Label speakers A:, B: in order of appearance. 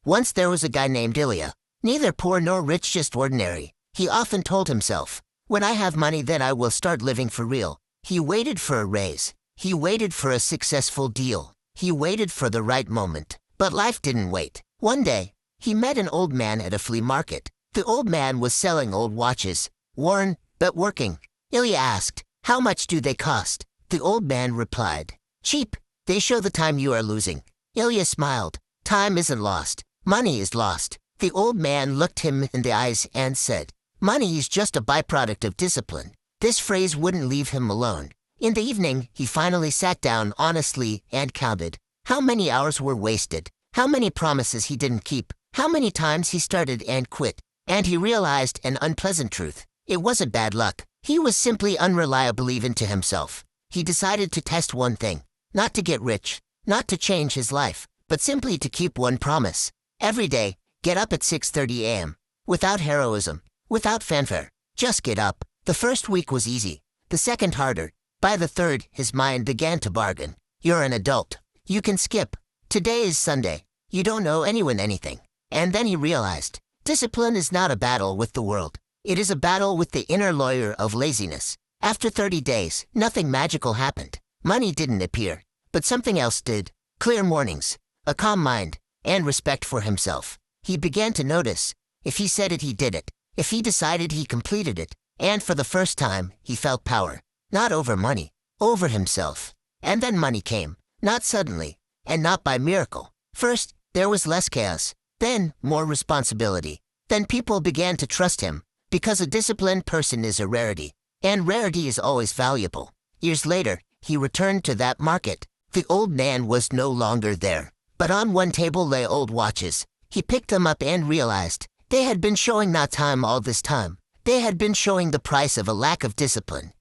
A: Once there was a guy named Ilya. Neither poor nor rich, just ordinary. He often told himself, when I have money then I will start living for real. He waited for a raise. He waited for a successful deal. He waited for the right moment. But life didn't wait. One day, he met an old man at a flea market. The old man was selling old watches, worn, but working. Ilya asked, how much do they cost? The old man replied, cheap. They show the time you are losing. Ilya smiled. Time isn't lost. Money is lost. The old man looked him in the eyes and said, money is just a byproduct of discipline. This phrase wouldn't leave him alone. In the evening, he finally sat down honestly and counted how many hours were wasted, how many promises he didn't keep, how many times he started and quit. And he realized an unpleasant truth. It wasn't bad luck. He was simply unreliable even to himself. He decided to test one thing, not to get rich, not to change his life, but simply to keep one promise. Every day, get up at 6:30 a.m. Without heroism, without fanfare. Just get up. The first week was easy. The second harder. By the third, his mind began to bargain. You're an adult. You can skip. Today is Sunday. You don't owe anyone anything. And then he realized, discipline is not a battle with the world. It is a battle with the inner lawyer of laziness. After 30 days, nothing magical happened. Money didn't appear. But something else did. Clear mornings, a calm mind, and respect for himself. He began to notice. If he said it, he did it. If he decided, he completed it. And for the first time, he felt power. Not over money, over himself. And then money came. Not suddenly, and not by miracle. First, there was less chaos. Then, more responsibility. Then people began to trust him, because a disciplined person is a rarity. And rarity is always valuable. Years later, he returned to that market. The old man was no longer there. But on one table lay old watches. He picked them up and realized they had been showing not time all this time. They had been showing the price of a lack of discipline.